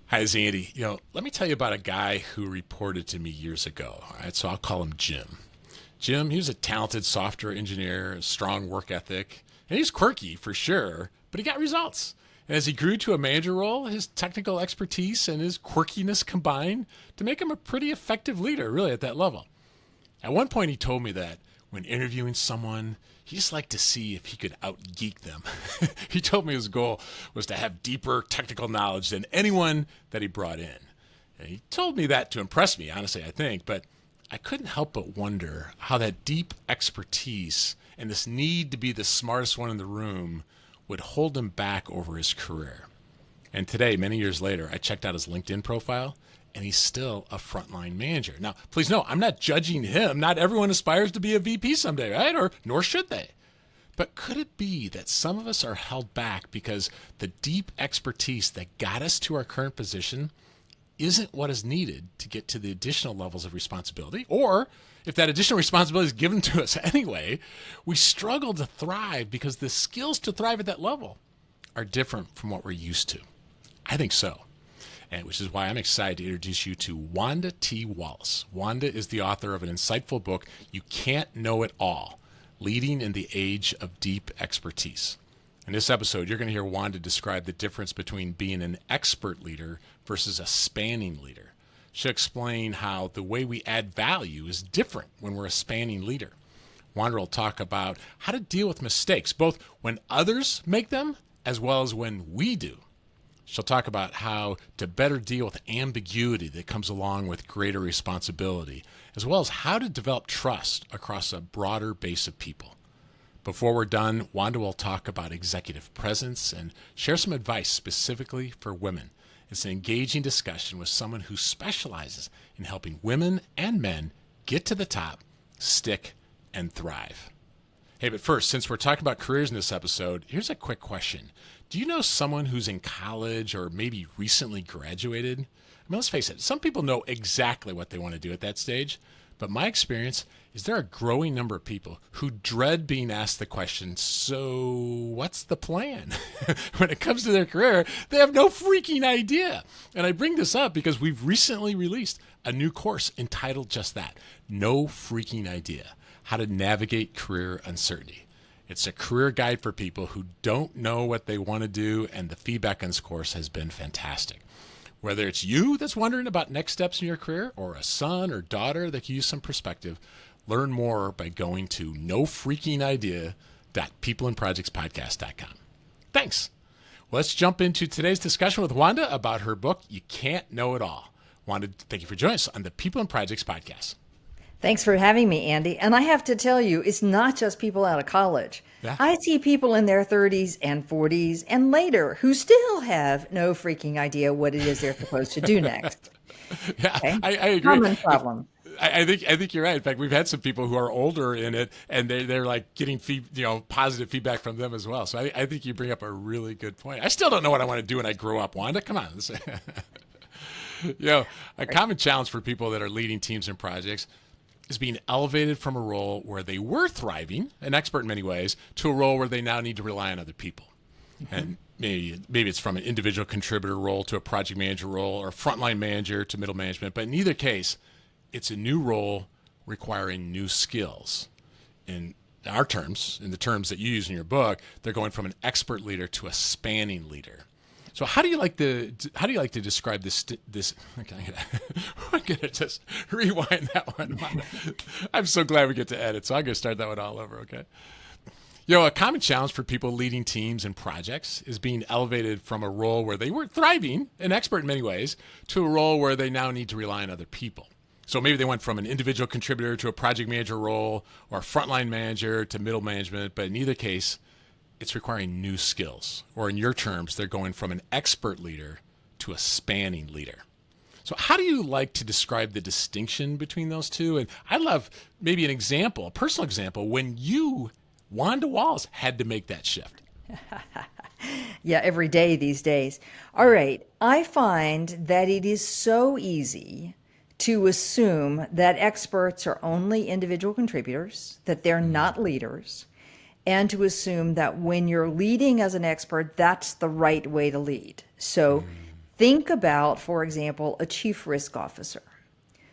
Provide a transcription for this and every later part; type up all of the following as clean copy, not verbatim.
Hi, it's Andy. Let me tell you about a guy who reported to me years ago. All right, so I'll call him Jim. Jim, he was a talented software engineer, a strong work ethic, and he's quirky for sure, but he got results. And as he grew to a manager role, his technical expertise and his quirkiness combined to make him a pretty effective leader, really, at that level. At one point, he told me that when interviewing someone, he just liked to see if he could outgeek them. He told me his goal was to have deeper technical knowledge than anyone that he brought in. And he told me that to impress me, honestly, I think, but I couldn't help but wonder how that deep expertise and this need to be the smartest one in the room would hold him back over his career. And today, many years later, I checked out his LinkedIn profile, and he's still a frontline manager. Now, please know, I'm not judging him. Not everyone aspires to be a VP someday, right? Or nor should they. But could it be that some of us are held back because the deep expertise that got us to our current position isn't what is needed to get to the additional levels of responsibility? Or if that additional responsibility is given to us anyway, we struggle to thrive because the skills to thrive at that level are different from what we're used to. I think so. And which is why I'm excited to introduce you to Wanda T. Wallace. Wanda is the author of an insightful book, You Can't Know It All, Leading in the Age of Deep Expertise. In this episode, you're going to hear Wanda describe the difference between being an expert leader versus a spanning leader. She'll explain how the way we add value is different when we're a spanning leader. Wanda will talk about how to deal with mistakes, both when others make them as well as when we do. She'll talk about how to better deal with ambiguity that comes along with greater responsibility, as well as how to develop trust across a broader base of people. Before we're done, Wanda will talk about executive presence and share some advice specifically for women. It's an engaging discussion with someone who specializes in helping women and men get to the top, stick, and thrive. Hey, but first, since we're talking about careers in this episode, here's a quick question. Do you know someone who's in college or maybe recently graduated? I mean, let's face it, some people know exactly what they want to do at that stage, but my experience is there are a growing number of people who dread being asked the question, so what's the plan? When it comes to their career, they have no freaking idea. And I bring this up because we've recently released a new course entitled just that, No Freaking Idea, How to Navigate Career Uncertainty. It's a career guide for people who don't know what they want to do, and the feedback on this course has been fantastic. Whether it's you that's wondering about next steps in your career or a son or daughter that can use some perspective, learn more by going to nofreakingidea.peopleandprojectspodcast.com. Thanks. Well, let's jump into today's discussion with Wanda about her book, You Can't Know It All. Wanda, thank you for joining us on the People and Projects podcast. Thanks for having me, Andy. And I have to tell you, it's not just people out of college. Yeah. I see people in their 30s and 40s and later who still have no freaking idea what it is they're supposed to do next. Yeah, Okay? I agree. Common problem. I think you're right. In fact, we've had some people who are older in it, and they're like getting positive feedback from them as well. So I think you bring up a really good point. I still don't know what I want to do when I grow up. Wanda, come on. A common challenge for people that are leading teams and projects is being elevated from a role where they were thriving, an expert in many ways, to a role where they now need to rely on other people. Mm-hmm. And maybe it's from an individual contributor role to a project manager role, or frontline manager to middle management. But in either case, it's a new role requiring new skills. In our terms, in the terms that you use in your book, they're going from an expert leader to a spanning leader. So how do you like to describe this? Okay, I'm gonna just rewind that one. I'm so glad we get to edit, so I'm gonna start that one all over. Okay. A common challenge for people leading teams and projects is being elevated from a role where they were thriving, an expert in many ways, to a role where they now need to rely on other people. So maybe they went from an individual contributor to a project manager role, or a frontline manager to middle management, but in either case, it's requiring new skills. Or in your terms, they're going from an expert leader to a spanning leader. So how do you like to describe the distinction between those two? And I'd love maybe an example, a personal example, when you, Wanda Wallace, had to make that shift. Yeah, every day these days. All right. I find that it is so easy to assume that experts are only individual contributors, that they're not leaders, and to assume that when you're leading as an expert, that's the right way to lead. So Think about, for example, a chief risk officer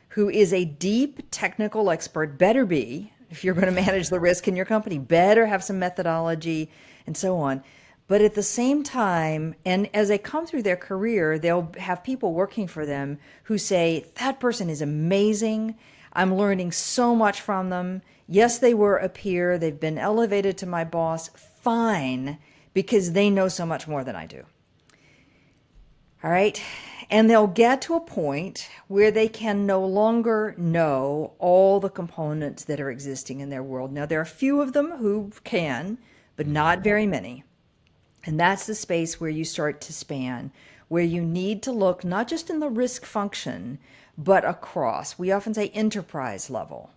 who is a deep technical expert, better be, if you're going to manage the risk in your company, better have some methodology and so on. But at the same time, and as they come through their career, they'll have people working for them who say, that person is amazing. I'm learning so much from them. Yes, they were a peer. They've been elevated to my boss. Fine, because they know so much more than I do. All right. And they'll get to a point where they can no longer know all the components that are existing in their world. Now, there are a few of them who can, but not very many. And that's the space where you start to span, where you need to look not just in the risk function, but across. We often say enterprise level.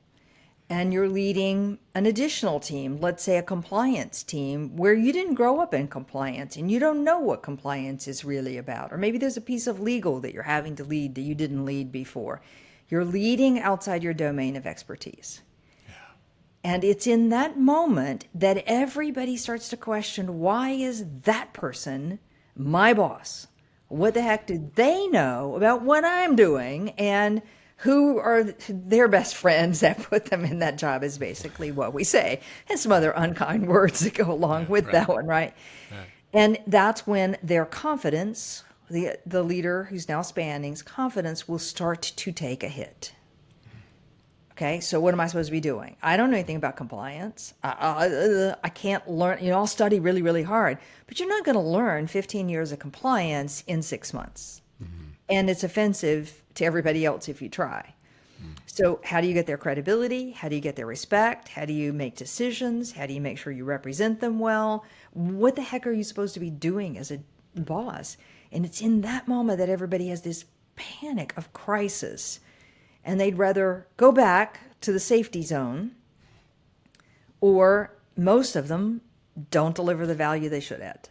And you're leading an additional team, let's say a compliance team, where you didn't grow up in compliance and you don't know what compliance is really about. Or maybe there's a piece of legal that you're having to lead that you didn't lead before. You're leading outside your domain of expertise. And it's in that moment that everybody starts to question, why is that person my boss? What the heck do they know about what I'm doing? And who are their best friends that put them in that job is basically what we say. And some other unkind words that go along with that one, right? And that's when their confidence, the leader who's now spanning's confidence will start to take a hit. Okay, so what am I supposed to be doing? I don't know anything about compliance. I can't learn, I'll study really, really hard, but you're not going to learn 15 years of compliance in 6 months. And it's offensive to everybody else if you try. So how do you get their credibility? How do you get their respect? How do you make decisions? How do you make sure you represent them well? What the heck are you supposed to be doing as a boss? And it's in that moment that everybody has this panic of crisis. And they'd rather go back to the safety zone, or most of them don't deliver the value they should at.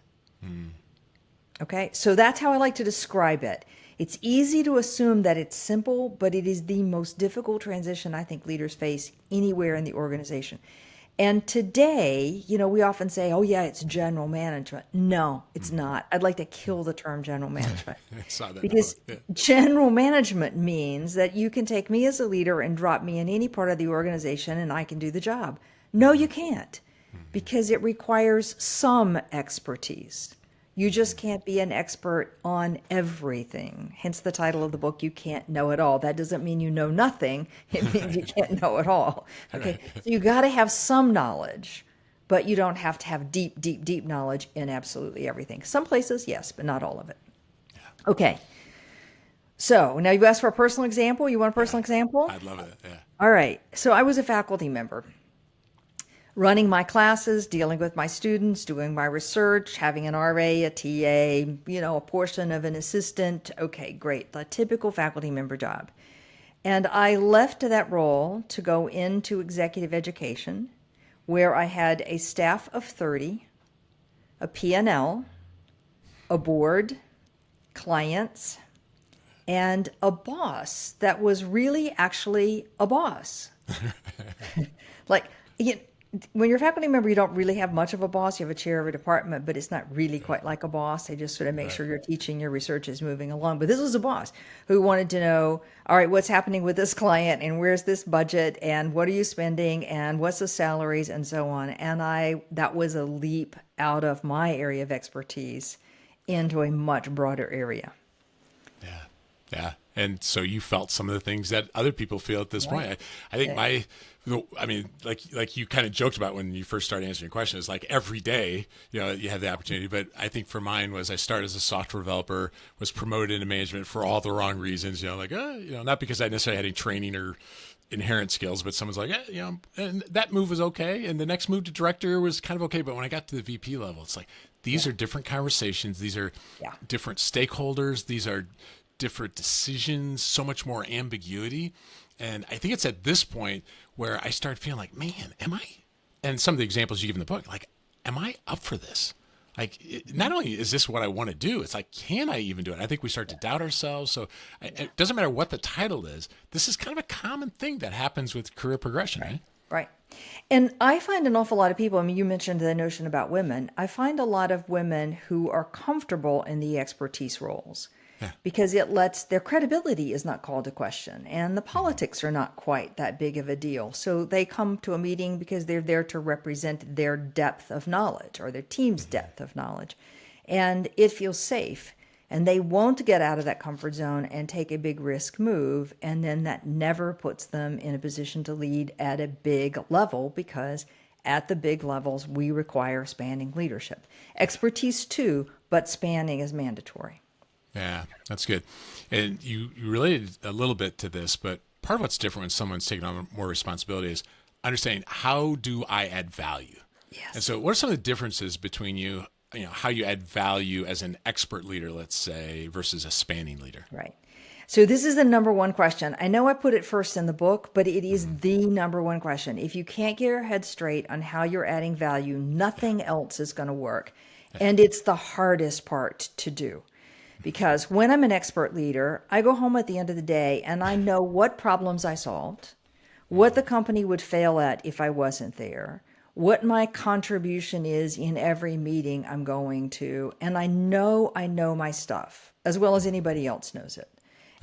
Okay, so that's how I like to describe it. It's easy to assume that it's simple, but it is the most difficult transition I think leaders face anywhere in the organization. And today, we often say, oh yeah, it's general management. No, it's not. I'd like to kill the term general management. I saw that. Because general management means that you can take me as a leader and drop me in any part of the organization and I can do the job. No, you can't, because it requires some expertise. You just can't be an expert on everything. Hence the title of the book, You Can't Know It All. That doesn't mean you know nothing. It means you can't know it all. Okay, so you got to have some knowledge, but you don't have to have deep, deep, deep knowledge in absolutely everything. Some places, yes, but not all of it. Okay, so now you asked for a personal example. You want a personal example? I'd love it, yeah. All right, so I was a faculty member, running my classes, dealing with my students, doing my research, having an RA, a TA, a portion of an assistant. Okay, great. The typical faculty member job. And I left that role to go into executive education, where I had a staff of 30, a P&L, a board, clients, and a boss that was really actually a boss. When you're a faculty member, you don't really have much of a boss. You have a chair of a department, but it's not really quite like a boss. They just sort of make sure your teaching, your research is moving along. But this was a boss who wanted to know, all right, what's happening with this client, and where's this budget, and what are you spending, and what's the salaries, and so on. And that was a leap out of my area of expertise into a much broader area. Yeah. And so you felt some of the things that other people feel at this point. I think like you kind of joked about when you first started answering your question, is like every day, you have the opportunity. But I think for mine was I started as a software developer, was promoted into management for all the wrong reasons, not because I necessarily had any training or inherent skills, but someone's like, and that move was okay. And the next move to director was kind of okay. But when I got to the VP level, it's like, these are different conversations. These are different stakeholders. These are different decisions, so much more ambiguity. And I think it's at this point where I start feeling like, man, am I? And some of the examples you give in the book, like, am I up for this? Like, not only is this what I want to do, it's like, can I even do it? I think we start to doubt ourselves. So it doesn't matter what the title is. This is kind of a common thing that happens with career progression, right? Right. And I find an awful lot of people, you mentioned the notion about women. I find a lot of women who are comfortable in the expertise roles. because it lets their credibility is not called to question and the politics are not quite that big of a deal. So they come to a meeting because they're there to represent their depth of knowledge or their team's depth of knowledge. And it feels safe. And they won't get out of that comfort zone and take a big risk move. And then that never puts them in a position to lead at a big level, because at the big levels, we require spanning leadership. Expertise too, but spanning is mandatory. Yeah, that's good. And you related a little bit to this, but part of what's different when someone's taking on more responsibility is understanding, how do I add value? Yes. And so what are some of the differences between how you add value as an expert leader, let's say, versus a spanning leader? Right. So this is the number one question. I know I put it first in the book, but it is the number one question. If you can't get your head straight on how you're adding value, nothing else is going to work. And it's the hardest part to do. Because when I'm an expert leader, I go home at the end of the day and I know what problems I solved, what the company would fail at if I wasn't there, what my contribution is in every meeting I'm going to, and I know my stuff as well as anybody else knows it.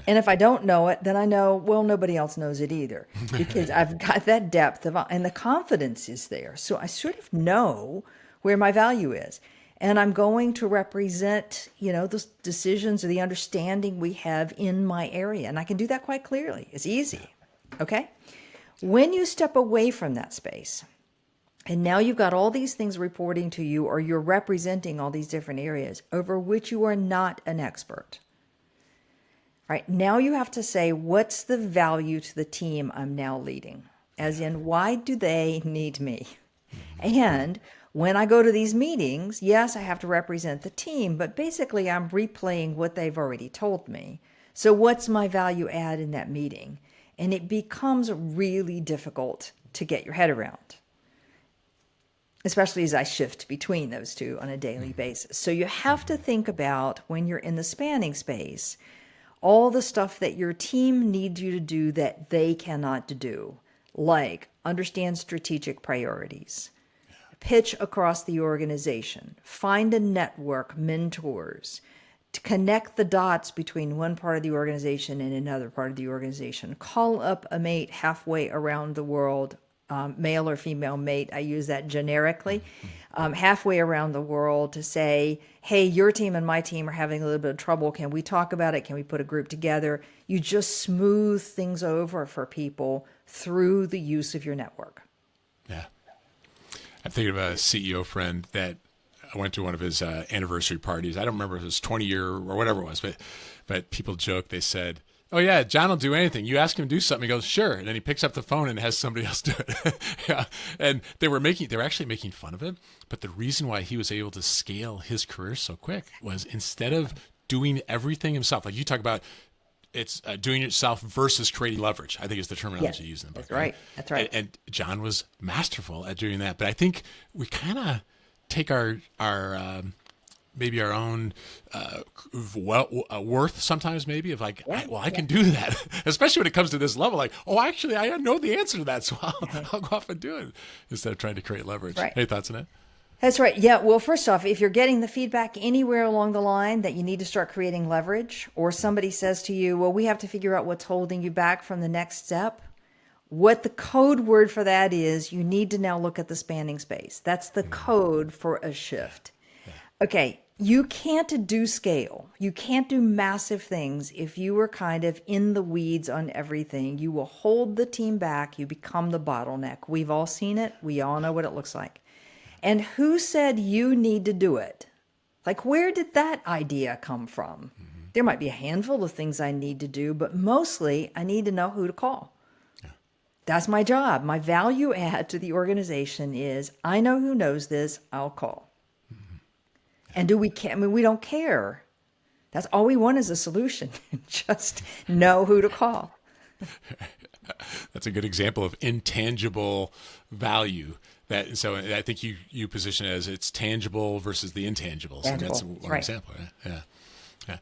And if I don't know it, then I know, well, nobody else knows it either, because I've got that depth and the confidence is there. So I sort of know where my value is. And I'm going to represent, the decisions or the understanding we have in my area. And I can do that quite clearly. It's easy. Okay? When you step away from that space, and now you've got all these things reporting to you, or you're representing all these different areas over which you are not an expert. All right, now you have to say, what's the value to the team I'm now leading? As in, why do they need me? And when I go to these meetings, yes, I have to represent the team, but basically I'm replaying what they've already told me. So what's my value add in that meeting? And it becomes really difficult to get your head around, especially as I shift between those two on a daily basis. So you have to think about, when you're in the spanning space, all the stuff that your team needs you to do that they cannot do, like understand strategic priorities, pitch across the organization, find a network, mentors, to connect the dots between one part of the organization and another part of the organization, call up a mate halfway around the world, male or female mate, I use that generically, halfway around the world to say, hey, your team and my team are having a little bit of trouble. Can we talk about it? Can we put a group together? You just smooth things over for people through the use of your network. Yeah. I'm thinking of a CEO friend that I went to one of his anniversary parties. I don't remember if it was 20-year or whatever it was, but people joke. They said, oh, yeah, John will do anything. You ask him to do something, he goes, sure. And then he picks up the phone and has somebody else do it. Yeah. And they were actually making fun of him. But the reason why he was able to scale his career so quick was, instead of doing everything himself, like you talk about, it's doing it yourself versus creating leverage, I think is the terminology used in the book. That's right. That's right. And John was masterful at doing that. But I think we kind of take our maybe our own worth sometimes, maybe, of like, I can do that, especially when it comes to this level. Like, actually, I know the answer to that, so I'll go off and do it, instead of trying to create leverage. Right. Any thoughts on that? That's right. Yeah. Well, first off, if you're getting the feedback anywhere along the line that you need to start creating leverage, or somebody says to you, well, we have to figure out what's holding you back from the next step, what the code word for that is, you need to now look at the spanning space. That's the code for a shift. Okay. You can't do scale. You can't do massive things if you were kind of in the weeds on everything. You will hold the team back. You become the bottleneck. We've all seen it. We all know what it looks like. And who said you need to do it? Like, where did that idea come from? There might be a handful of things I need to do, but mostly I need to know who to call. Yeah. That's my job. My value add to the organization is, I know who knows this, I'll call. And do we care? I mean, we don't care. That's all we want is a solution. Just know who to call. That's a good example of intangible value. So I think you position it as it's tangible versus the intangibles. Tangible. And that's one example. Right? Yeah.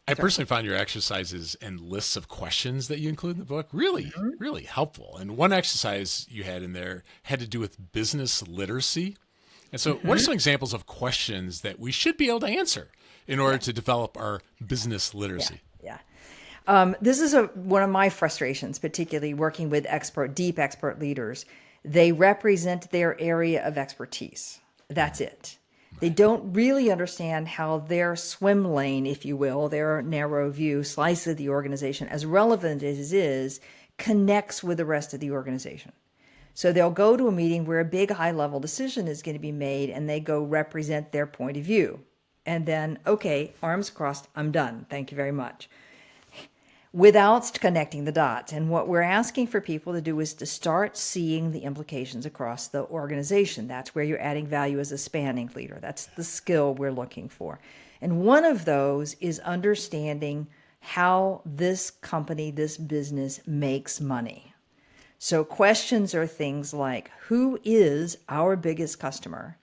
I personally find your exercises and lists of questions that you include in the book really, really helpful. And one exercise you had in there had to do with business literacy. And so what are some examples of questions that we should be able to answer in order to develop our business literacy. Yeah. This is one of my frustrations, particularly working with deep expert leaders. They represent their area of expertise. That's it. They don't really understand how their swim lane, if you will, their narrow view slice of the organization, as relevant as it is, connects with the rest of the organization. So they'll go to a meeting where a big high-level decision is going to be made, and they go represent their point of view. And then, okay, arms crossed, I'm done. Thank you very much. Without connecting the dots. And what we're asking for people to do is to start seeing the implications across the organization. That's where you're adding value as a spanning leader. That's the skill we're looking for. And one of those is understanding how this company, this business makes money. So questions are things like, who is our biggest customer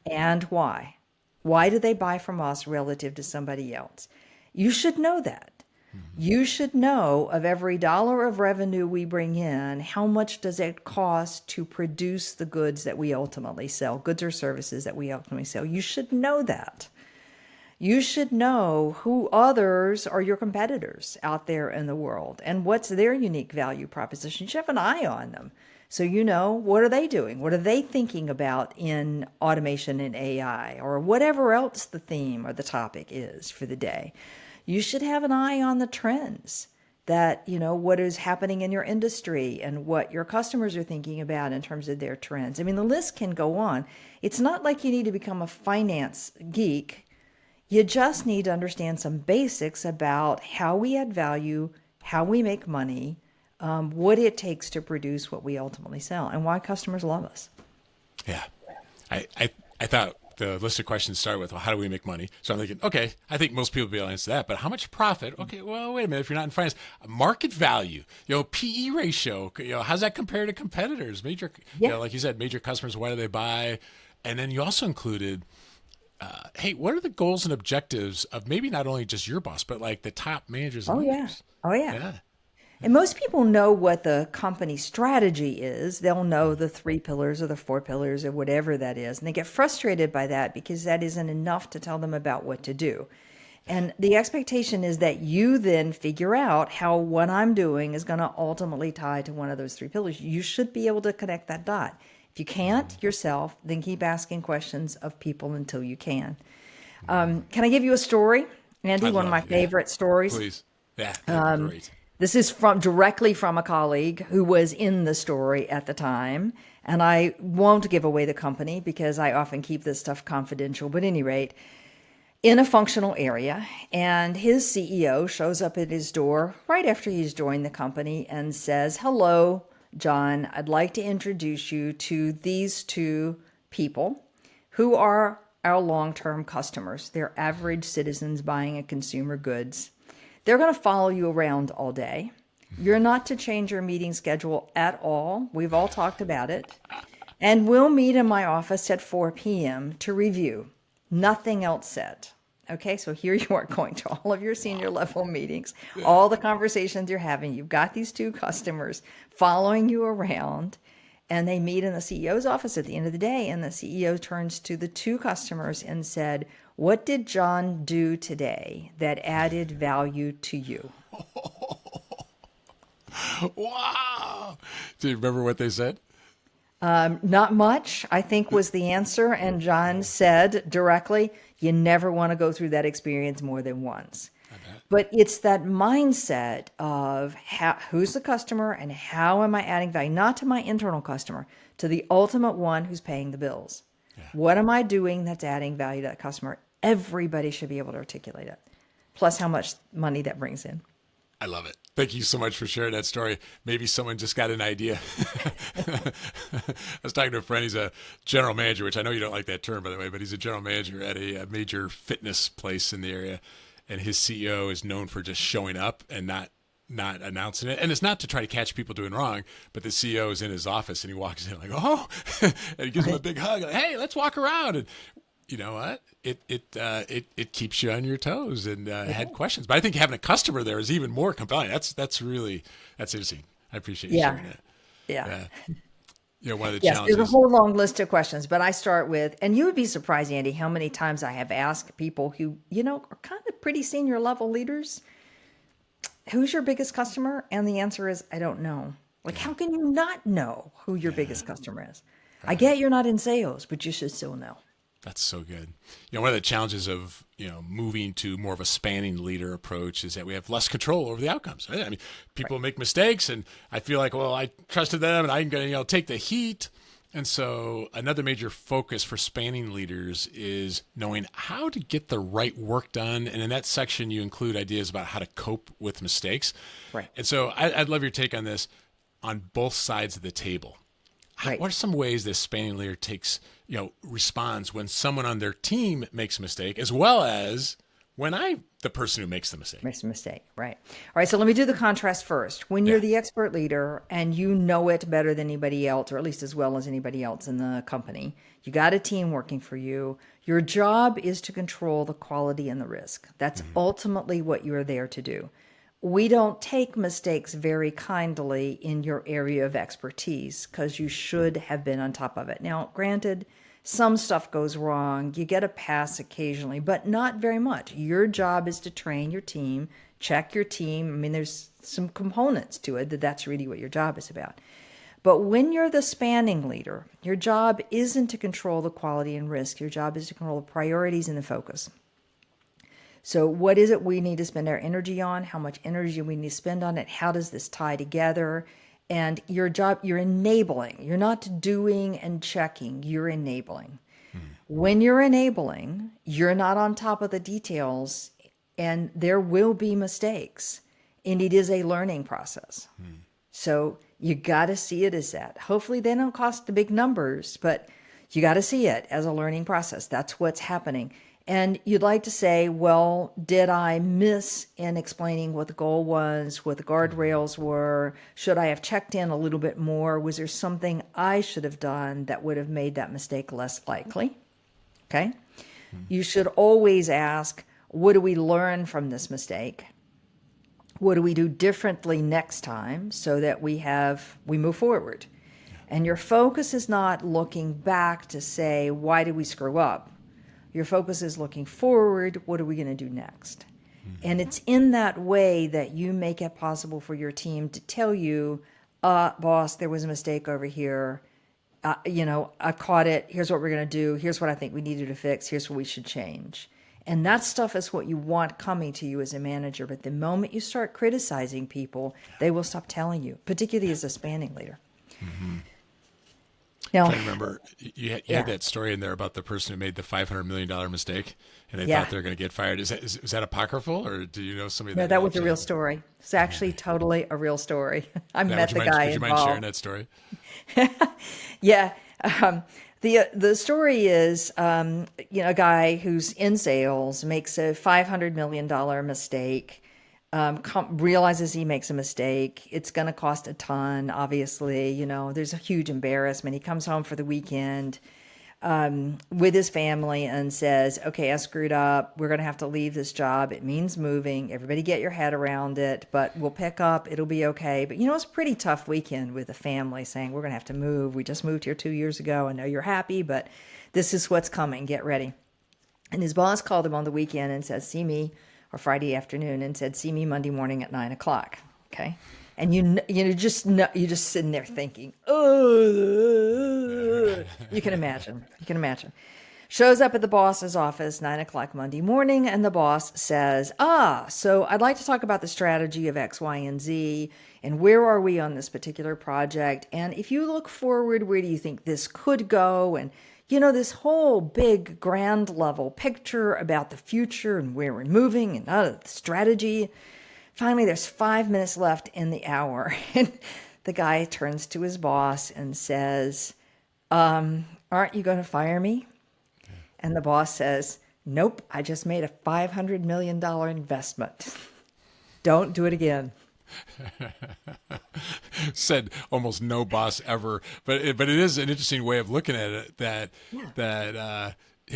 and why? Why do they buy from us relative to somebody else? You should know that. You should know of every dollar of revenue we bring in, how much does it cost to produce the goods that we ultimately sell, goods or services that we ultimately sell. You should know that. You should know who others are your competitors out there in the world and what's their unique value proposition. You should have an eye on them. So you know, what are they doing? What are they thinking about in automation and AI or whatever else the theme or the topic is for the day? You should have an eye on the trends that, what is happening in your industry and what your customers are thinking about in terms of their trends. I mean, the list can go on. It's not like you need to become a finance geek. You just need to understand some basics about how we add value, how we make money, what it takes to produce what we ultimately sell, and why customers love us. Yeah. I thought the list of questions started with, well, how do we make money? So I'm thinking, okay, I think most people will be able to answer that, but how much profit? Okay, well, wait a minute. If you're not in finance, market value, PE ratio, how's that compare to competitors? Major, like you said, major customers, why do they buy? And then you also included, hey, what are the goals and objectives of maybe not only just your boss, but like the top managers and leaders? Oh, yeah. And most people know what the company strategy is. They'll know the 3 pillars or the 4 pillars or whatever that is. And they get frustrated by that because that isn't enough to tell them about what to do. And the expectation is that you then figure out how what I'm doing is going to ultimately tie to one of those 3 pillars. You should be able to connect that dot. If you can't yourself, then keep asking questions of people until you can. Can I give you a story, Andy? One of my favorite stories. Please. Yeah, that'd be great. This is directly from a colleague who was in the story at the time. And I won't give away the company because I often keep this stuff confidential. But at any rate, in a functional area, and his CEO shows up at his door right after he's joined the company and says, "Hello, John, I'd like to introduce you to these 2 people who are our long-term customers. They're average citizens buying a consumer goods. They're going to follow you around all day. You're not to change your meeting schedule at all. We've all talked about it. And we'll meet in my office at 4 p.m. to review. Nothing else said." Okay, so here you are going to all of your senior level meetings, all the conversations you're having. You've got these 2 customers following you around, and they meet in the CEO's office at the end of the day. And the CEO turns to the 2 customers and said, "What did John do today that added value to you?" Wow. Do you remember what they said? Not much, I think, was the answer. And John said directly, "You never want to go through that experience more than once." But it's that mindset of who's the customer and how am I adding value, not to my internal customer, to the ultimate one who's paying the bills. Yeah. What am I doing that's adding value to that customer? Everybody should be able to articulate it, plus how much money that brings in. I love it. Thank you so much for sharing that story. Maybe someone just got an idea. I was talking to a friend. He's a general manager, which I know you don't like that term, by the way, but he's a general manager at a major fitness place in the area. And his CEO is known for just showing up and not announcing it. And it's not to try to catch people doing wrong, but the CEO is in his office and he walks in like, "Oh," and he gives him a big hug. Like, "Hey, let's walk around." And you know what? It keeps you on your toes and had questions. But I think having a customer there is even more compelling. That's interesting. I appreciate you sharing that. Yeah. one of the Yes, there's a challenges. whole long list of questions, but I start with, and you would be surprised, Andy, how many times I have asked people who, are kind of pretty senior level leaders, who's your biggest customer? And the answer is, I don't know. Like, how can you not know who your biggest customer is? I Right. get you're not in sales, but you should still know. That's so good. One of the challenges of, moving to more of a spanning leader approach is that we have less control over the outcomes. Right? I mean, people make mistakes and I feel like, well, I trusted them and I'm going to, take the heat. And so another major focus for spanning leaders is knowing how to get the right work done. And in that section, you include ideas about how to cope with mistakes. Right. And so I'd love your take on this on both sides of the table. Right. What are some ways this spanning leader takes, responds when someone on their team makes a mistake, as well as when the person who makes the mistake? Makes a mistake, right? All right, so let me do the contrast first. When you're Yeah. the expert leader and you know it better than anybody else, or at least as well as anybody else in the company, you got a team working for you. Your job is to control the quality and the risk. That's ultimately what you're there to do. We don't take mistakes very kindly in your area of expertise because you should have been on top of it. Now, granted, some stuff goes wrong. You get a pass occasionally, but not very much. Your job is to train your team, check your team. I mean, there's some components to it that's really what your job is about. But when you're the spanning leader, your job isn't to control the quality and risk. Your job is to control the priorities and the focus. So what is it we need to spend our energy on? How much energy we need to spend on it? How does this tie together? And your job, you're enabling. You're not doing and checking, you're enabling. When you're enabling, you're not on top of the details and there will be mistakes. And it is a learning process. So you got to see it as that. Hopefully they don't cost the big numbers, but you got to see it as a learning process. That's what's happening. And you'd like to say, well, did I miss in explaining what the goal was, what the guardrails were? Should I have checked in a little bit more? Was there something I should have done that would have made that mistake less likely? Okay. You should always ask, what do we learn from this mistake? What do we do differently next time so that we move forward? And your focus is not looking back to say, why did we screw up? Your focus is looking forward. What are we going to do next? And it's in that way that you make it possible for your team to tell you, boss, there was a mistake over here. I caught it. Here's what we're going to do. Here's what I think we needed to fix. Here's what we should change. And that stuff is what you want coming to you as a manager. But the moment you start criticizing people, they will stop telling you, particularly as a spanning leader. Now, I remember you had that story in there about the person who made the $500 million mistake and they thought they were going to get fired. Is that apocryphal or do you know somebody no, that that was a actually- real story. It's actually totally a real story. I met the guy Would you mind involved. sharing that story? Yeah. The story is, a guy who's in sales makes a $500 million mistake, realizes he makes a mistake. It's going to cost a ton, obviously. There's a huge embarrassment. He comes home for the weekend with his family and says, okay, I screwed up. We're going to have to leave this job. It means moving. Everybody get your head around it, but we'll pick up. It'll be okay. But, it's a pretty tough weekend with the family saying, we're going to have to move. We just moved here 2 years ago. I know you're happy, but this is what's coming. Get ready. And his boss called him on the weekend and said, see me, or Friday afternoon, and said, see me Monday morning at 9:00. Okay. And you're just sitting there thinking, oh, you can imagine. Shows up at the boss's office 9:00 Monday morning, and the boss says, so I'd like to talk about the strategy of X, Y, and Z, and where are we on this particular project? And if you look forward, where do you think this could go? And this whole big grand level picture about the future and where we're moving and the strategy. Finally, there's 5 minutes left in the hour. And the guy turns to his boss and says, aren't you going to fire me? And the boss says, nope, I just made a $500 million investment. Don't do it again. Said almost no boss ever, but it is an interesting way of looking at it. That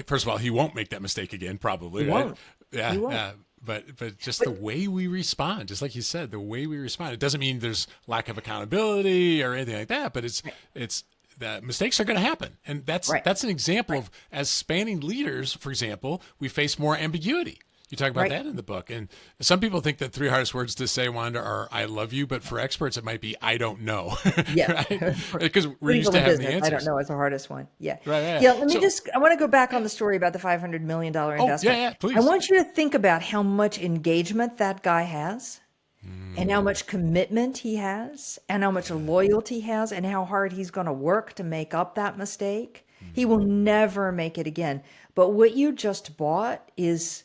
first of all, he won't make that mistake again, probably. He Right? won't. Yeah, He won't. yeah. But just the way we respond, just like you said, the way we respond. It doesn't mean there's lack of accountability or anything like that, but it's that mistakes are going to happen. And Right. that's an example Right. of, as spanning leaders, for example, we face more ambiguity. You talk about Right. that in the book. And some people think that three hardest words to say, Wanda, are I love you. But for experts, it might be I don't know. Yeah. Right? Because we're used People to in having the business, I don't answers. know, is the hardest one. Yeah. Right, right. Yeah. Let me So, just, I want to go back on the story about the $500 million oh, yeah, investment. yeah, I please. want you to think about how much engagement that guy has, and how much commitment he has, and how much loyalty he has, and how hard he's going to work to make up that mistake. He will never make it again. But what you just bought is,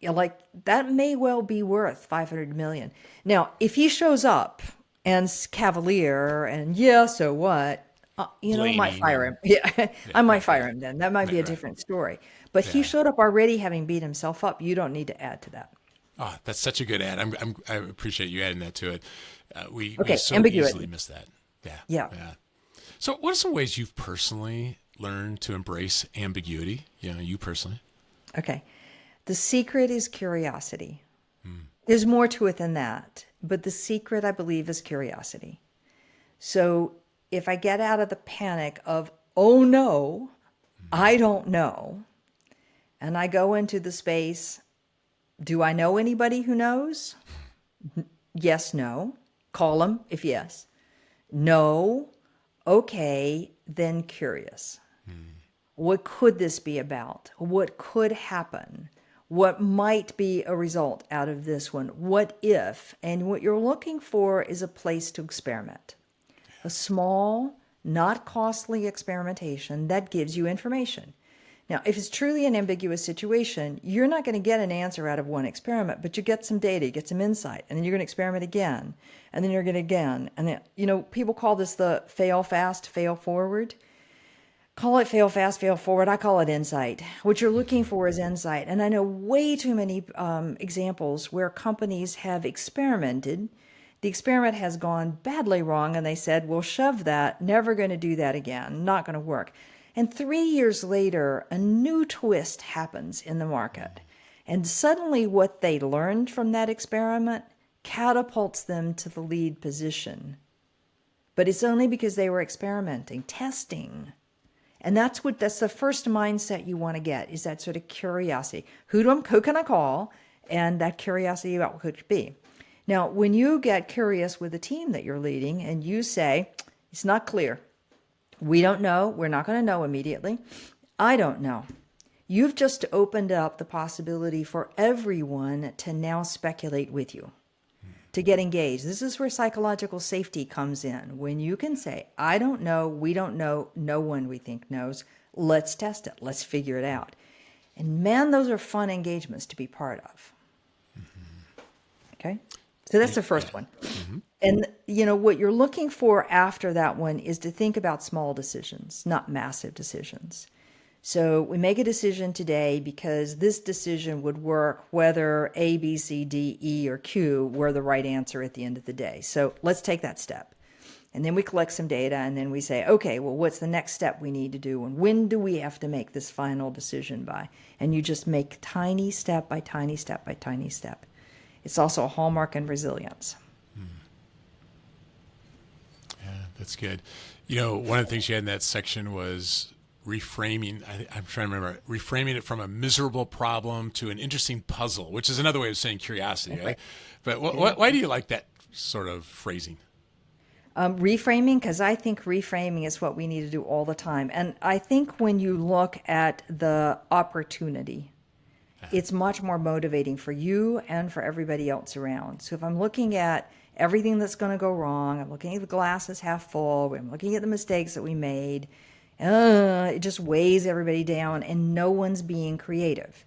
like, that may well be worth 500 million. Now, if he shows up and's cavalier and yeah, so what? Might Blaming fire and him. Yeah, I might yeah, fire him then. That might be a right. different story. But he Yeah. showed up already having beat himself up. You don't need to add to that. Oh, that's such a good ad. I appreciate you adding that to it. We Okay, so ambiguity. easily miss that. Yeah. Yeah. Yeah. So, what are some ways you've personally learned to embrace ambiguity? You personally. Okay. The secret is curiosity. There's more to it than that, but the secret, I believe, is curiosity. So if I get out of the panic of, oh no, I don't know, and I go into the space, do I know anybody who knows? Yes, no. Call them if yes. No. Okay, then curious. What could this be about? What could happen? What might be a result out of this one? What if? And what you're looking for is a place to experiment. A small, not costly experimentation that gives you information. Now, if it's truly an ambiguous situation, you're not going to get an answer out of one experiment, but you get some data, you get some insight, and then you're going to experiment again, and then you're going to again. And then, people call this the fail fast, fail forward. Call it fail fast, fail forward. I call it insight. What you're looking for is insight. And I know way too many examples where companies have experimented. The experiment has gone badly wrong, and they said, we'll shove that, never going to do that again, not going to work. And 3 years later, a new twist happens in the market. And suddenly what they learned from that experiment catapults them to the lead position. But it's only because they were experimenting, testing. And that's the first mindset you want to get, is that sort of curiosity. Who can I call? And that curiosity about what could it be. Now, when you get curious with the team that you're leading and you say, it's not clear, we don't know, we're not going to know immediately, I don't know. You've just opened up the possibility for everyone to now speculate with you, to get engaged. This is where psychological safety comes in. When you can say, I don't know, we don't know, no one we think knows, let's test it, let's figure it out. And man, those are fun engagements to be part of. Okay? So that's the first one. And, what you're looking for after that one is to think about small decisions, not massive decisions. So we make a decision today because this decision would work whether A, B, C, D, E, or Q were the right answer at the end of the day. So let's take that step. And then we collect some data, and then we say, okay, well, what's the next step we need to do? And when do we have to make this final decision by? And you just make tiny step by tiny step by tiny step. It's also a hallmark in resilience. Yeah, that's good. One of the things you had in that section was reframing. I'm trying to remember, reframing it from a miserable problem to an interesting puzzle, which is another way of saying curiosity, right? But why do you like that sort of phrasing? Reframing, because I think reframing is what we need to do all the time. And I think when you look at the opportunity, it's much more motivating for you and for everybody else around. So if I'm looking at everything that's going to go wrong, I'm looking at the glass as half full, I'm looking at the mistakes that we made, it just weighs everybody down and no one's being creative.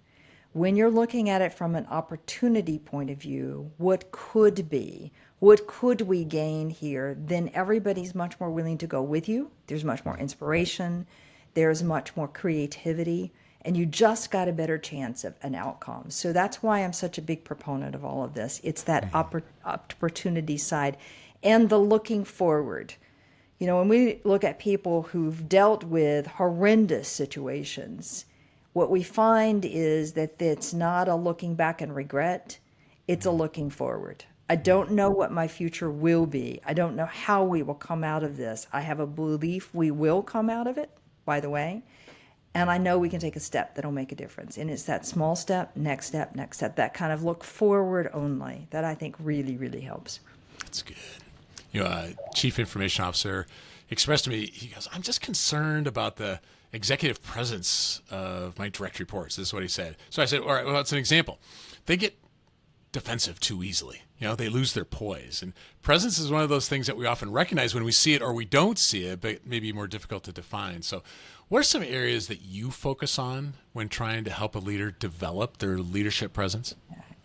When you're looking at it from an opportunity point of view, what could be, what could we gain here, then everybody's much more willing to go with you. There's much more inspiration. There's much more creativity. And you just got a better chance of an outcome. So that's why I'm such a big proponent of all of this. It's that opportunity side and the looking forward. When we look at people who've dealt with horrendous situations, what we find is that it's not a looking back and regret. It's a looking forward. I don't know what my future will be. I don't know how we will come out of this. I have a belief we will come out of it, by the way. And I know we can take a step that'll make a difference. And it's that small step, next step, next step, that kind of look forward only that I think really, really helps. That's good. Chief Information Officer expressed to me, he goes, I'm just concerned about the executive presence of my direct reports. This is what he said. So I said, all right, well, it's an example. They get defensive too easily. They lose their poise. And presence is one of those things that we often recognize when we see it or we don't see it, but maybe more difficult to define. So what are some areas that you focus on when trying to help a leader develop their leadership presence?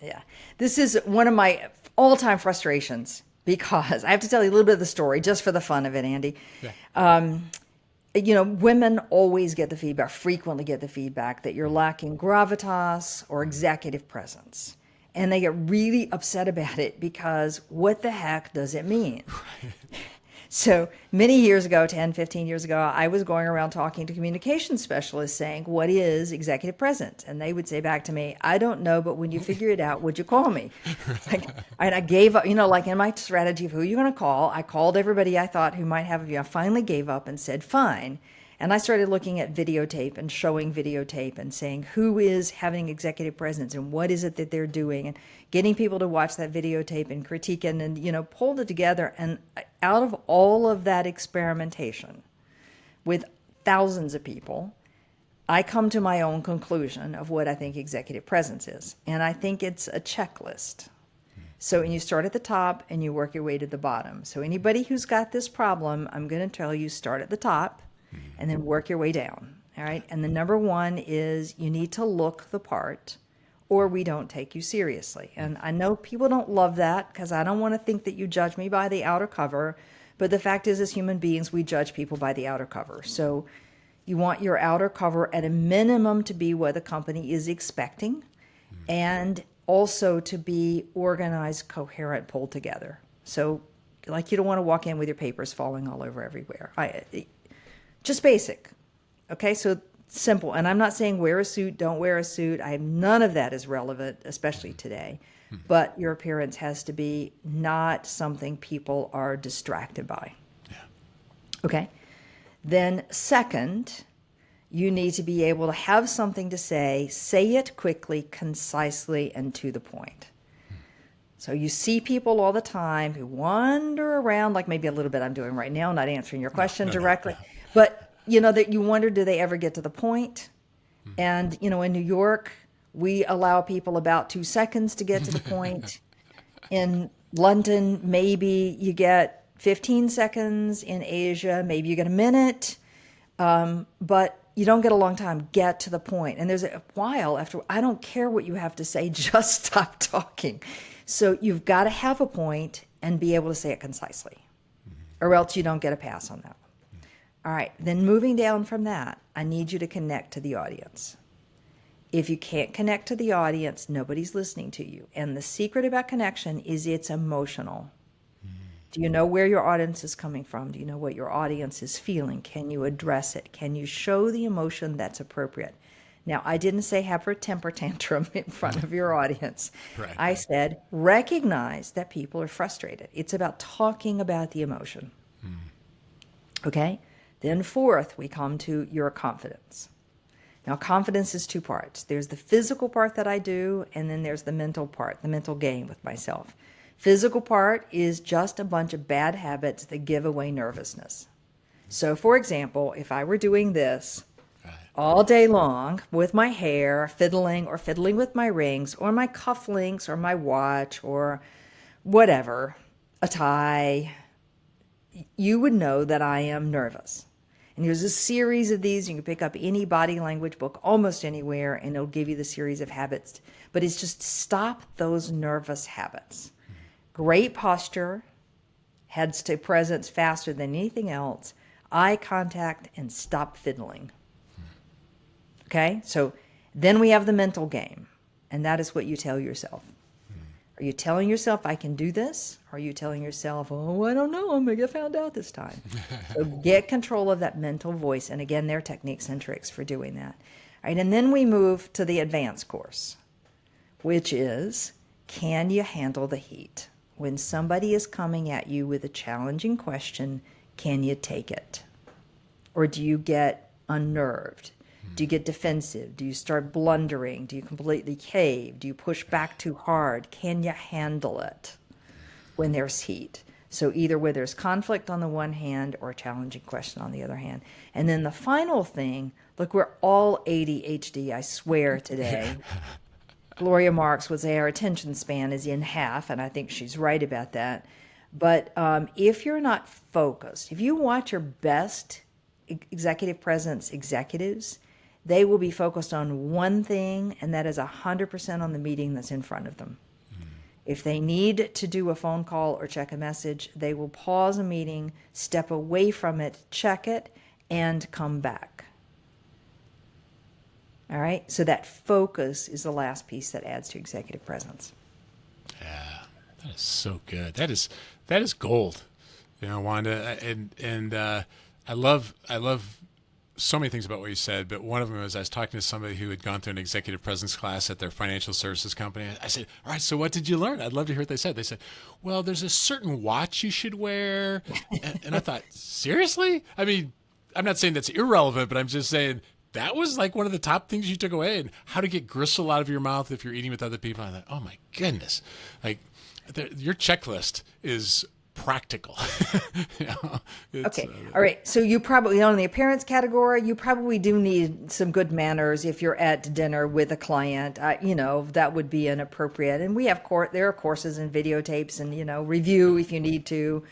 Yeah. This is one of my all-time frustrations because I have to tell you a little bit of the story just for the fun of it, Andy. Yeah. Women always get the feedback, frequently get the feedback that you're lacking gravitas or executive presence. And they get really upset about it because what the heck does it mean? Right. So many years ago, 10, 15 years ago, I was going around talking to communication specialists saying, what is executive presence? And they would say back to me, I don't know, but when you figure it out, would you call me? And I gave up, like in my strategy of who you're going to call, I called everybody I thought who might have you. I finally gave up and said, fine. And I started looking at videotape and showing videotape and saying who is having executive presence and what is it that they're doing and getting people to watch that videotape and critique it and, pulled it together. And out of all of that experimentation with thousands of people, I come to my own conclusion of what I think executive presence is. And I think it's a checklist. So and you start at the top and you work your way to the bottom. So anybody who's got this problem, I'm going to tell you, start at the top and then work your way down. All right. And the number one is you need to look the part or we don't take you seriously. And I know people don't love that because I don't want to think that you judge me by the outer cover. But the fact is, as human beings, we judge people by the outer cover. So you want your outer cover at a minimum to be what the company is expecting and also to be organized, coherent, pulled together. So like you don't want to walk in with your papers falling all over everywhere. Just basic. Okay, so simple. And I'm not saying wear a suit, don't wear a suit. None of that is relevant, especially today. But your appearance has to be not something people are distracted by. Yeah. Okay. Then second, you need to be able to have something to say it quickly, concisely, and to the point. So you see people all the time who wander around, like maybe a little bit I'm doing right now, not answering your question directly. No. But, that you wonder, do they ever get to the point? And, in New York, we allow people about 2 seconds to get to the point. In London, maybe you get 15 seconds. In Asia, maybe you get a minute. But you don't get a long time. Get to the point. And there's a while after, I don't care what you have to say, just stop talking. So you've got to have a point and be able to say it concisely, or else you don't get a pass on that one. All right, then moving down from that, I need you to connect to the audience. If you can't connect to the audience, nobody's listening to you. And the secret about connection is it's emotional. Do you know where your audience is coming from? Do you know what your audience is feeling? Can you address it? Can you show the emotion that's appropriate? Now, I didn't say have a temper tantrum in front of your audience. Right. I said recognize that people are frustrated. It's about talking about the emotion. Okay? Then fourth, we come to your confidence. Now, confidence is 2 parts. There's the physical part that I do, and then there's the mental part, the mental game with myself. Physical part is just a bunch of bad habits that give away nervousness. So, for example, if I were doing this all day long with my hair, fiddling with my rings or my cufflinks or my watch or whatever, a tie, you would know that I am nervous. And there's a series of these. You can pick up any body language book almost anywhere, and it'll give you the series of habits. But it's just stop those nervous habits. Great posture, heads to presence faster than anything else, eye contact, and stop fiddling. Okay? So then we have the mental game, and that is what you tell yourself. Are you telling yourself, I can do this? Or are you telling yourself, oh, I don't know, I'm going to get found out this time? So get control of that mental voice. And again, there are techniques and tricks for doing that. All right, and then we move to the advanced course, which is, can you handle the heat? when somebody is coming at you with a challenging question, can you take it? Or do you get unnerved? Do you get defensive? Do you start blundering? Do you completely cave? Do you push back too hard? Can you handle it when there's heat? So either where there's conflict on the one hand or a challenging question on the other hand. And then the final thing, look, we're all ADHD, I swear, today. Gloria Marx would say our attention span is in half, and I think she's right about that. But if you're not focused, if you watch your best executive presence executives, they will be focused on one thing, and that is 100% on the meeting that's in front of them. If they need to do a phone call or check a message, they will pause a meeting, step away from it, check it, and come back. All right? So that focus is the last piece that adds to executive presence. Yeah, that is so good. That is gold, Wanda. And I love so many things about what you said, but one of them was I was talking to somebody who had gone through an executive presence class at their financial services company. I said, all right, so what did you learn? I'd love to hear what they said. They said, well, there's a certain watch you should wear. And I thought, seriously? I mean, I'm not saying that's irrelevant, but I'm just saying that was like one of the top things you took away, and how to get gristle out of your mouth if you're eating with other people. I thought, oh my goodness, like your checklist is practical. Okay. All right. So you probably, in the appearance category, you probably do need some good manners if you're at dinner with a client. That would be inappropriate. And we have there are courses and videotapes and, review if you need to.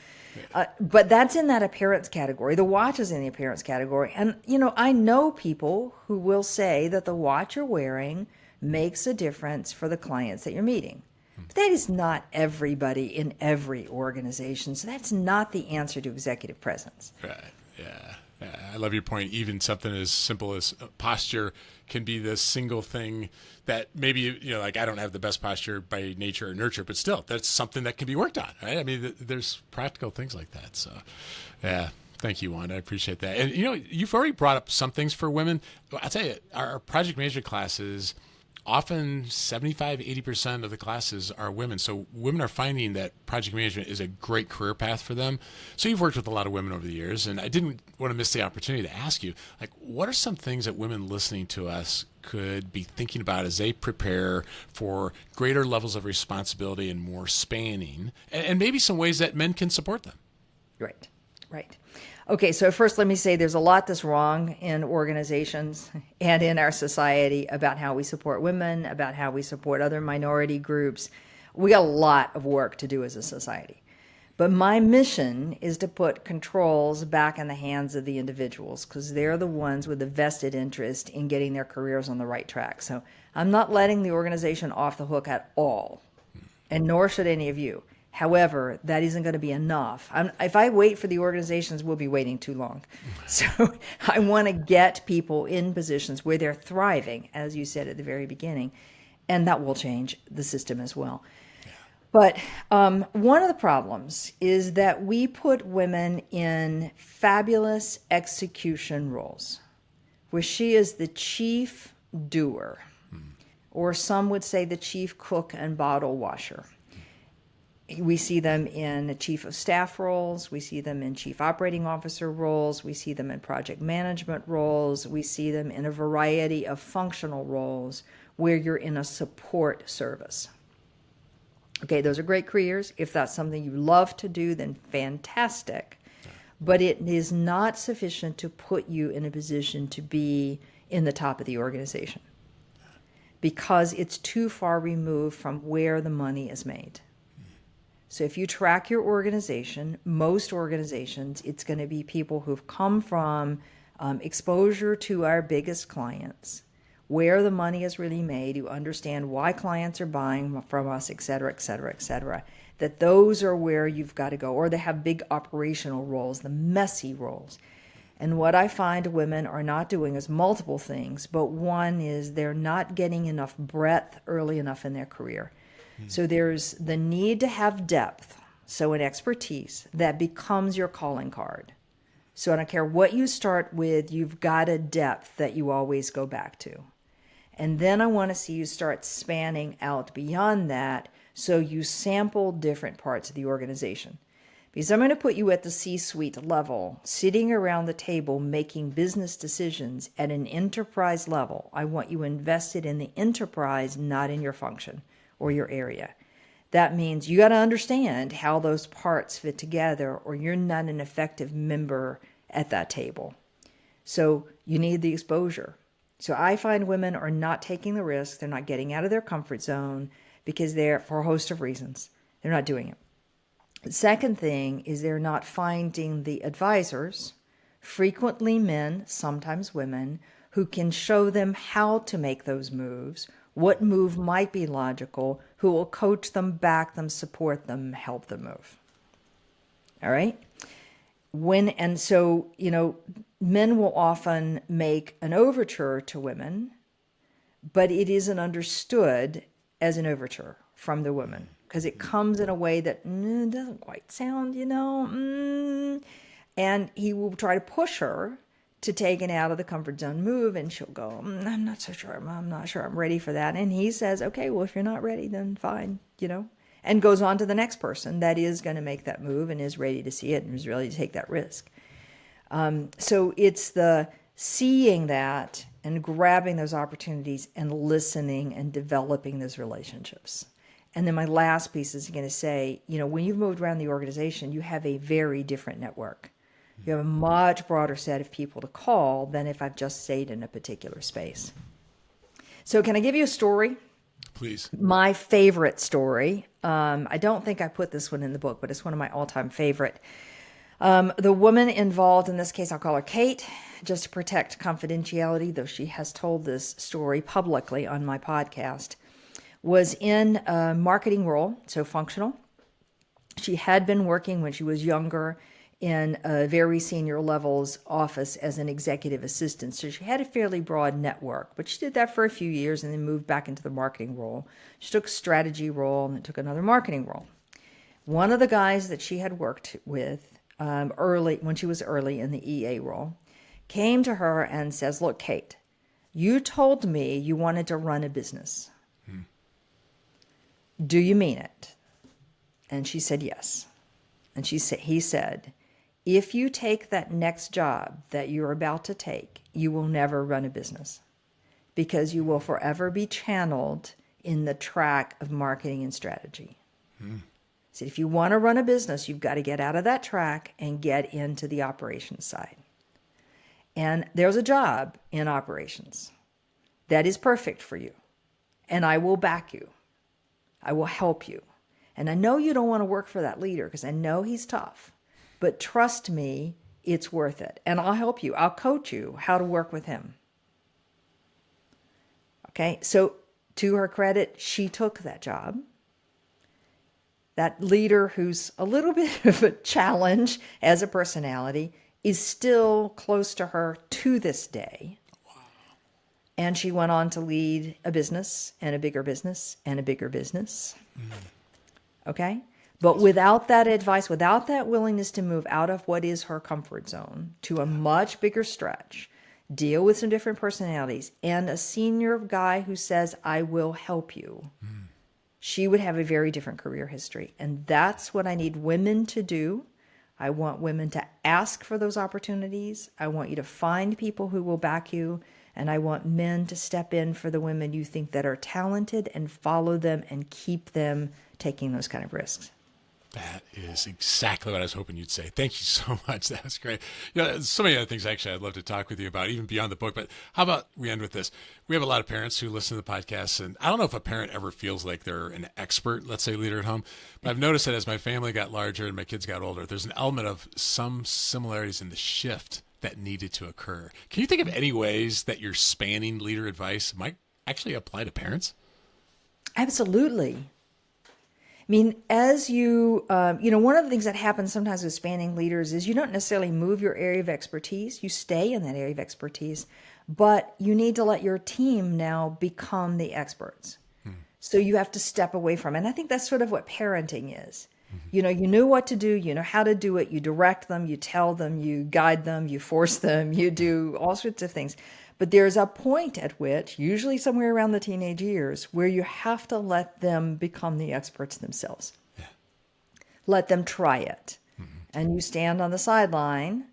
But that's in that appearance category. The watch is in the appearance category. And, I know people who will say that the watch you're wearing makes a difference for the clients that you're meeting. But that is not everybody in every organization. So that's not the answer to executive presence. Right. Yeah. I love your point. Even something as simple as posture can be the single thing that maybe, like I don't have the best posture by nature or nurture, but still, that's something that can be worked on, right? I mean, there's practical things like that. So, yeah. Thank you, Wanda. I appreciate that. And, you've already brought up some things for women. I'll tell you, our project management classes, often 75-80% of the classes are women. So women are finding that project management is a great career path for them. So you've worked with a lot of women over the years, and I didn't want to miss the opportunity to ask you, like, what are some things that women listening to us could be thinking about as they prepare for greater levels of responsibility and more spanning, and maybe some ways that men can support them? Right. Okay, so first let me say there's a lot that's wrong in organizations and in our society about how we support women, about how we support other minority groups. We got a lot of work to do as a society. But my mission is to put controls back in the hands of the individuals because they're the ones with the vested interest in getting their careers on the right track. So I'm not letting the organization off the hook at all, and nor should any of you. However, that isn't going to be enough. If I wait for the organizations, we'll be waiting too long. So I want to get people in positions where they're thriving, as you said at the very beginning, and that will change the system as well. Yeah. But one of the problems is that we put women in fabulous execution roles, where she is the chief doer, or some would say the chief cook and bottle washer. We see them in chief of staff roles. We see them in chief operating officer roles. We see them in project management roles. We see them in a variety of functional roles where you're in a support service. Okay, those are great careers. If that's something you love to do, then fantastic. But it is not sufficient to put you in a position to be in the top of the organization because it's too far removed from where the money is made. So if you track your organization, most organizations, it's going to be people who've come from exposure to our biggest clients, where the money is really made, who understand why clients are buying from us, et cetera, et cetera, et cetera, that those are where you've got to go. Or they have big operational roles, the messy roles. And what I find women are not doing is multiple things, but one is they're not getting enough breadth early enough in their career. So there's the need to have depth, so an expertise that becomes your calling card. So I don't care what you start with, you've got a depth that you always go back to. And then I want to see you start spanning out beyond that, so you sample different parts of the organization. Because I'm going to put you at the C-suite level, sitting around the table making business decisions at an enterprise level. I want you invested in the enterprise, not in your function or your area. That means you got to understand how those parts fit together, or you're not an effective member at that table. So you need the exposure. So I find women are not taking the risk. They're not getting out of their comfort zone because they're, for a host of reasons, they're not doing it. The second thing is they're not finding the advisors, frequently men, sometimes women, who can show them how to make those moves, what move might be logical, who will coach them, back them, support them, help them move. All right? So, men will often make an overture to women, but it isn't understood as an overture from the woman, because it comes in a way that doesn't quite sound, and he will try to push her to take an out of the comfort zone move, and she'll go, I'm not so sure, I'm not sure I'm ready for that. And he says, okay, well, if you're not ready, then fine, and goes on to the next person that is going to make that move and is ready to see it and is ready to take that risk. So it's the seeing that and grabbing those opportunities and listening and developing those relationships. And then my last piece is going to say, when you've moved around the organization, you have a very different network. You have a much broader set of people to call than if I've just stayed in a particular space. So can I give you a story? Please. My favorite story. I don't think I put this one in the book, but it's one of my all-time favorite. The woman involved in this case, I'll call her Kate, just to protect confidentiality, though she has told this story publicly on my podcast, was in a marketing role, so functional. She had been working when she was younger in a very senior levels office as an executive assistant. So she had a fairly broad network, but she did that for a few years and then moved back into the marketing role. She took a strategy role and then took another marketing role. One of the guys that she had worked with when she was early in the EA role, came to her and says, look, Kate, you told me you wanted to run a business. Do you mean it? And she said, yes. And he said, if you take that next job that you're about to take, you will never run a business, because you will forever be channeled in the track of marketing and strategy. So if you want to run a business, you've got to get out of that track and get into the operations side. And there's a job in operations that is perfect for you. And I will back you. I will help you. And I know you don't want to work for that leader because I know he's tough. But trust me, it's worth it. And I'll help you. I'll coach you how to work with him. Okay, so to her credit, she took that job. That leader, who's a little bit of a challenge as a personality, is still close to her to this day. Wow. And she went on to lead a business and a bigger business and a bigger business. Okay? But without that advice, without that willingness to move out of what is her comfort zone to a much bigger stretch, deal with some different personalities, and a senior guy who says, I will help you, she would have a very different career history. And that's what I need women to do. I want women to ask for those opportunities. I want you to find people who will back you. And I want men to step in for the women you think that are talented and follow them and keep them taking those kind of risks. That is exactly what I was hoping you'd say. Thank you so much. That was great. So many other things actually I'd love to talk with you about, even beyond the book. But how about we end with this? We have a lot of parents who listen to the podcast, and I don't know if a parent ever feels like they're an expert, let's say, leader at home. But I've noticed that as my family got larger and my kids got older, there's an element of some similarities in the shift that needed to occur. Can you think of any ways that your spanning leader advice might actually apply to parents? Absolutely. I mean, as you, one of the things that happens sometimes with spanning leaders is you don't necessarily move your area of expertise. You stay in that area of expertise, but you need to let your team now become the experts. So you have to step away from it. And I think that's sort of what parenting is. You know what to do, you know how to do it, you direct them, you tell them, you guide them, you force them, you do all sorts of things. But there's a point at which, usually somewhere around the teenage years, where you have to let them become the experts themselves. Yeah. Let them try it. And you stand on the sideline,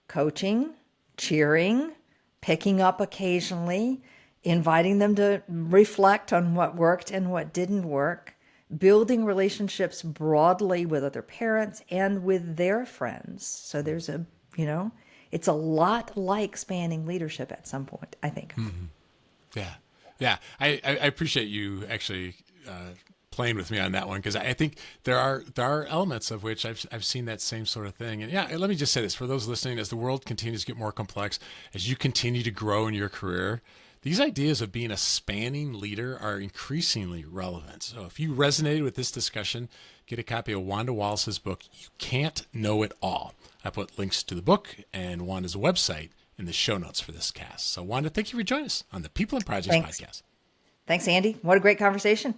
coaching, cheering, picking up occasionally, inviting them to reflect on what worked and what didn't work, building relationships broadly with other parents and with their friends. So there's it's a lot like spanning leadership at some point, I think. Yeah. Yeah. I appreciate you actually playing with me on that one, because I think there are elements of which I've seen that same sort of thing. And yeah, let me just say this for those listening: as the world continues to get more complex, as you continue to grow in your career, these ideas of being a spanning leader are increasingly relevant. So if you resonated with this discussion, get a copy of Wanda Wallace's book, You Can't Know It All. I put links to the book and Wanda's website in the show notes for this cast. So Wanda, thank you for joining us on the People and Projects podcast. Thanks, Andy. What a great conversation.